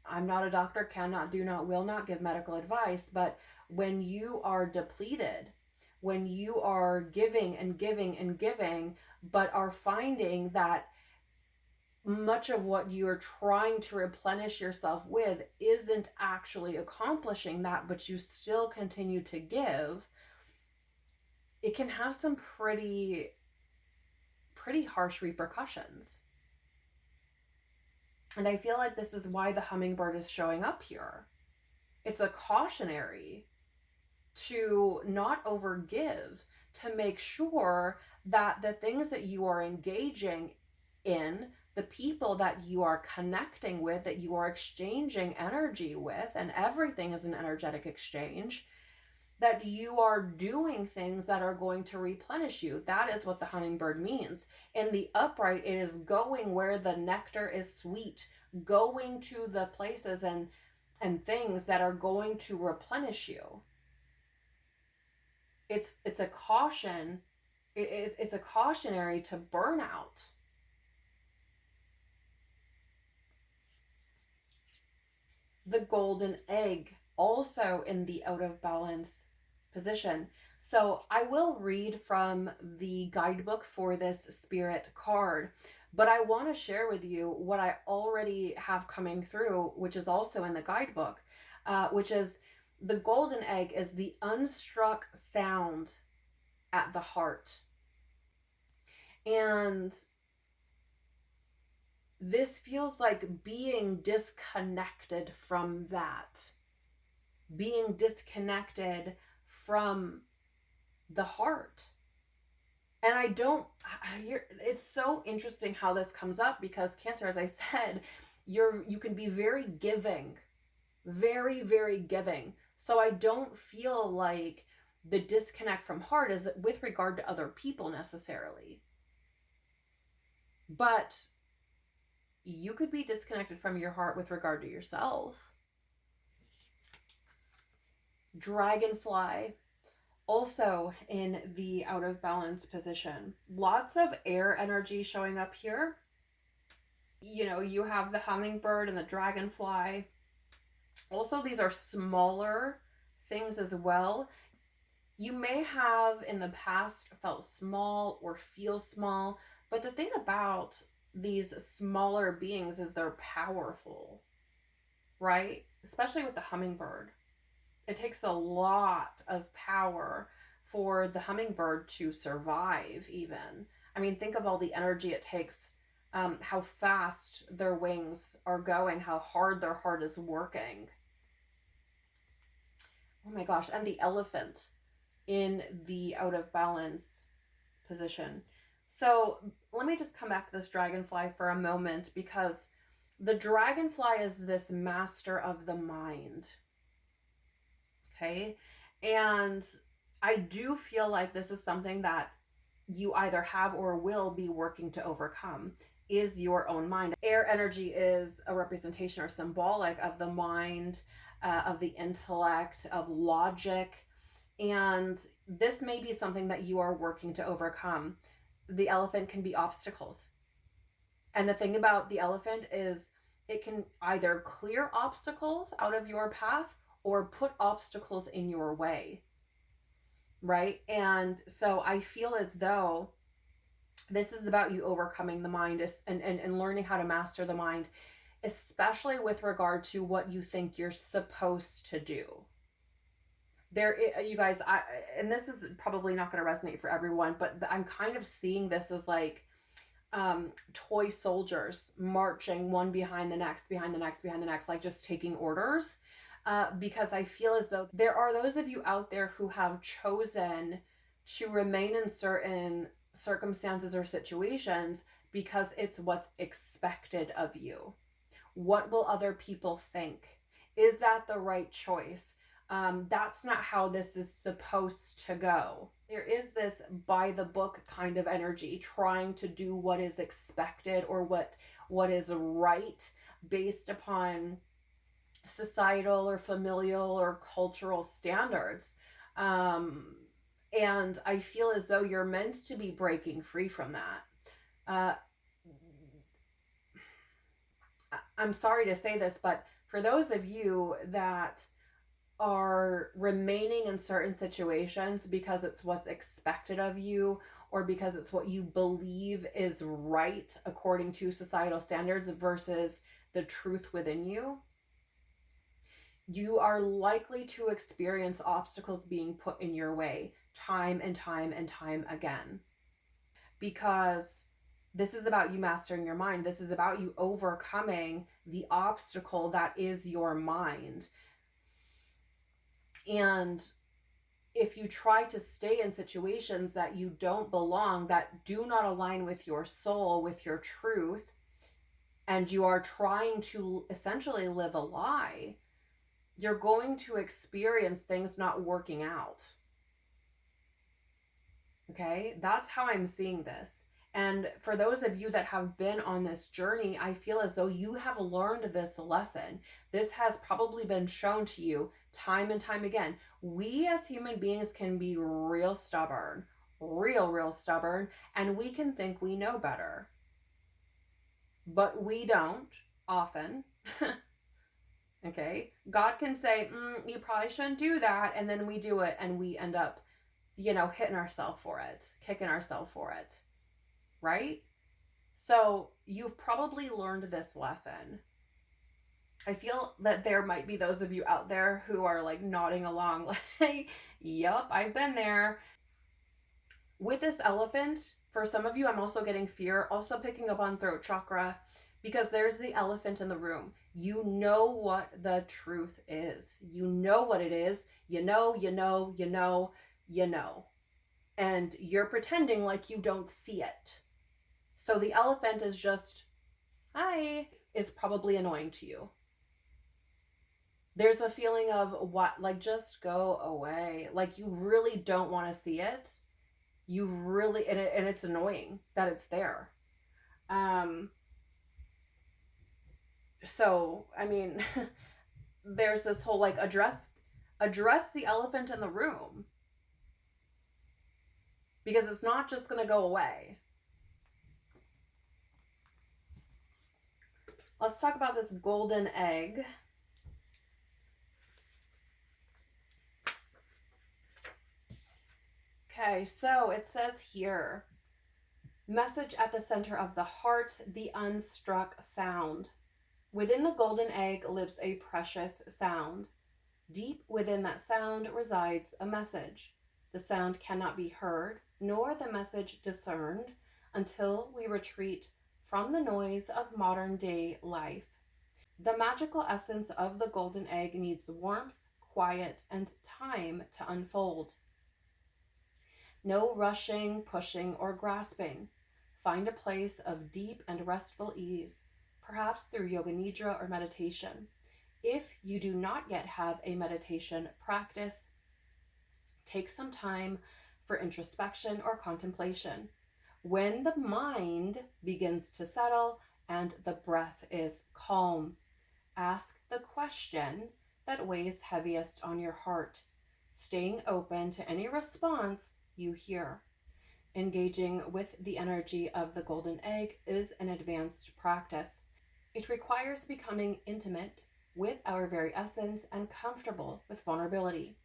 I'm not a doctor, cannot, do not, will not give medical advice, but when you are depleted, when you are giving and giving and giving, but are finding that much of what you are trying to replenish yourself with isn't actually accomplishing that, but you still continue to give, it can have some pretty harsh repercussions. And I feel like this is why the hummingbird is showing up here. It's a cautionary to not overgive, to make sure that the things that you are engaging in, the people that you are connecting with, that you are exchanging energy with, and everything is an energetic exchange, that you are doing things that are going to replenish you. That is what the hummingbird means. In the upright, it is going where the nectar is sweet, going to the places and and things that are going to replenish you. It's a caution. It's a cautionary to burnout. The golden egg, also in the out of balance position. So I will read from the guidebook for this spirit card, but I want to share with you what I already have coming through, which is also in the guidebook, which is the golden egg is the unstruck sound at the heart. And this feels like being disconnected from that, being disconnected from the heart. And it's so interesting how this comes up, because Cancer, as I said, you can be very giving, very, very giving. So I don't feel like the disconnect from heart is with regard to other people necessarily. But you could be disconnected from your heart with regard to yourself. Dragonfly, also in the out of balance position. Lots of air energy showing up here. You know, you have the hummingbird and the dragonfly. Also, these are smaller things as well. You may have in the past felt small or feel small, but the thing about these smaller beings is they're powerful, right? Especially with the hummingbird. It takes a lot of power for the hummingbird to survive even. I mean, think of all the energy it takes, how fast their wings are going, how hard their heart is working. Oh my gosh, and the elephant in the out of balance position. So let me just come back to this dragonfly for a moment, because the dragonfly is this master of the mind. Okay. And I do feel like this is something that you either have or will be working to overcome, is your own mind. Air energy is a representation or symbolic of the mind, of the intellect, of logic. And this may be something that you are working to overcome. The elephant can be obstacles. And the thing about the elephant is it can either clear obstacles out of your path or put obstacles in your way, right? And so I feel as though this is about you overcoming the mind and learning how to master the mind, especially with regard to what you think you're supposed to do. You guys, and this is probably not going to resonate for everyone, but I'm kind of seeing this as like toy soldiers marching one behind the next, behind the next, behind the next, like just taking orders. Because I feel as though there are those of you out there who have chosen to remain in certain circumstances or situations because it's what's expected of you. What will other people think? Is that the right choice? That's not how this is supposed to go. There is this by the book kind of energy, trying to do what is expected or what is right based upon societal or familial or cultural standards. And I feel as though you're meant to be breaking free from that. I'm sorry to say this, but for those of you that are remaining in certain situations because it's what's expected of you, or because it's what you believe is right according to societal standards versus the truth within you, you are likely to experience obstacles being put in your way time and time and time again. Because this is about you mastering your mind. This is about you overcoming the obstacle that is your mind. And if you try to stay in situations that you don't belong, that do not align with your soul, with your truth, and you are trying to essentially live a lie, you're going to experience things not working out. Okay? That's how I'm seeing this. And for those of you that have been on this journey, I feel as though you have learned this lesson. This has probably been shown to you time and time again. We as human beings can be real stubborn, real stubborn, and we can think we know better. But we don't often. Okay? God can say, you probably shouldn't do that, and then we do it, and we end up, hitting ourselves for it, kicking ourselves for it. Right? So you've probably learned this lesson. I feel that there might be those of you out there who are like nodding along like, yep, I've been there. With this elephant, for some of you, I'm also getting fear, also picking up on throat chakra, because there's the elephant in the room. You know what the truth is. You know what it is. You know. And you're pretending like you don't see it. So the elephant is just, hi, is probably annoying to you. There's a feeling of what, like, just go away. Like, you really don't want to see it. You really, and it's annoying that it's there. So, I mean, there's this whole, like, address the elephant in the room. Because it's not just going to go away. Let's talk about this golden egg. Okay, so it says here, message at the center of the heart, the unstruck sound. Within the golden egg lives a precious sound. Deep within that sound resides a message. The sound cannot be heard, nor the message discerned, until we retreat from the noise of modern day life. The magical essence of the golden egg needs warmth, quiet, and time to unfold. No rushing, pushing, or grasping. Find a place of deep and restful ease, perhaps through yoga nidra or meditation. If you do not yet have a meditation practice, take some time for introspection or contemplation. When the mind begins to settle and the breath is calm, ask the question that weighs heaviest on your heart, staying open to any response you hear. Engaging with the energy of the golden egg is an advanced practice. It requires becoming intimate with our very essence and comfortable with vulnerability.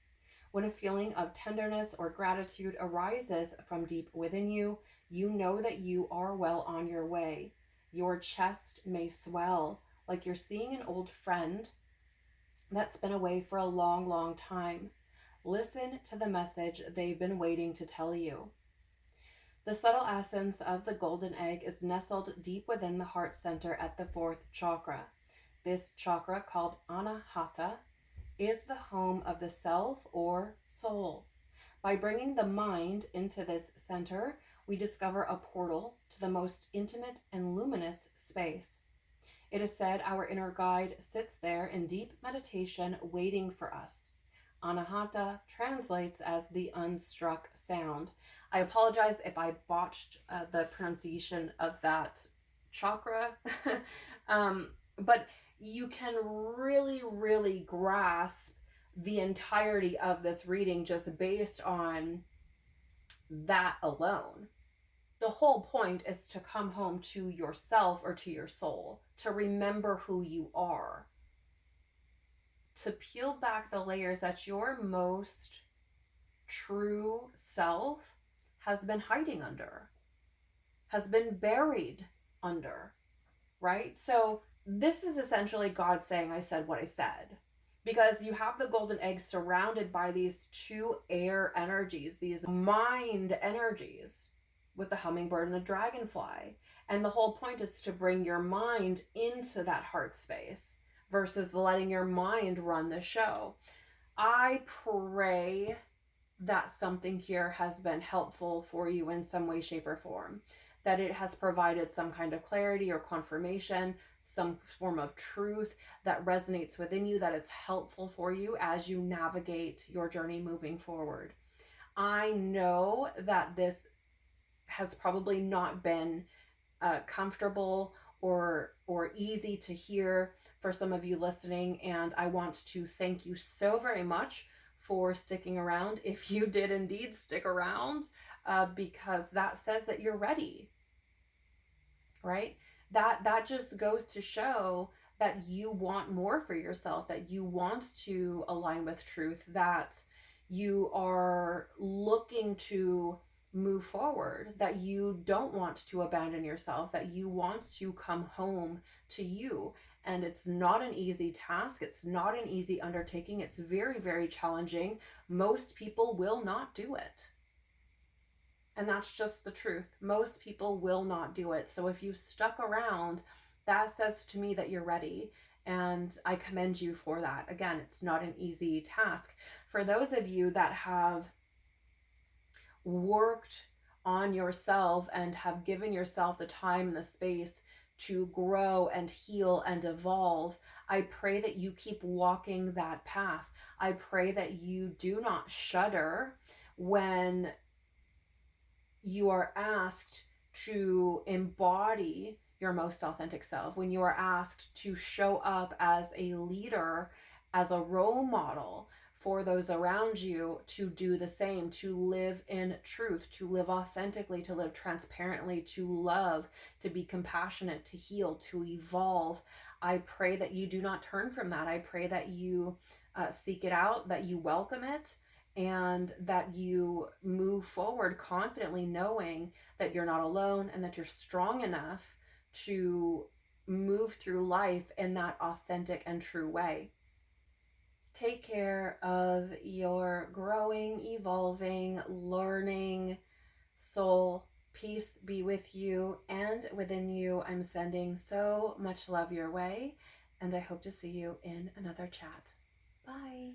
When a feeling of tenderness or gratitude arises from deep within you, you know that you are well on your way. Your chest may swell like you're seeing an old friend that's been away for a long time. Listen to the message they've been waiting to tell you. The subtle essence of the golden egg is nestled deep within the heart center at the 4th chakra. This chakra, called Anahata, is the home of the self or soul. By bringing the mind into this center, we discover a portal to the most intimate and luminous space. It is said our inner guide sits there in deep meditation waiting for us. Anahata translates as the unstruck sound. I apologize if I botched the pronunciation of that chakra, but you can really grasp the entirety of this reading just based on that alone. The whole point is to come home to yourself or to your soul, to remember who you are, to peel back the layers that your most true self has been hiding under, has been buried under, right? So this is essentially God saying, I said what I said. Because you have the golden egg surrounded by these two air energies, these mind energies, with the hummingbird and the dragonfly. And the whole point is to bring your mind into that heart space versus letting your mind run the show. I pray that something here has been helpful for you in some way, shape, or form, that it has provided some kind of clarity or confirmation, some form of truth that resonates within you, that is helpful for you as you navigate your journey moving forward. I know that this has probably not been comfortable or easy to hear for some of you listening, and I want to thank you so very much for sticking around, if you did indeed stick around, because that says that you're ready, right? That just goes to show that you want more for yourself, that you want to align with truth, that you are looking to move forward, that you don't want to abandon yourself, that you want to come home to you. And it's not an easy task. It's not an easy undertaking. It's very, very challenging. Most people will not do it. And that's just the truth. Most people will not do it. So if you stuck around, that says to me that you're ready. And I commend you for that. Again, it's not an easy task. For those of you that have worked on yourself and have given yourself the time and the space to grow and heal and evolve, I pray that you keep walking that path. I pray that you do not shudder when you are asked to embody your most authentic self, when you are asked to show up as a leader, as a role model for those around you to do the same, to live in truth, to live authentically, to live transparently, to love, to be compassionate, to heal, to evolve. I pray that you do not turn from that. I pray that you seek it out, that you welcome it, and that you move forward confidently, knowing that you're not alone and that you're strong enough to move through life in that authentic and true way. Take care of your growing, evolving, learning soul. Peace be with you and within you. I'm sending so much love your way, and I hope to see you in another chat. Bye.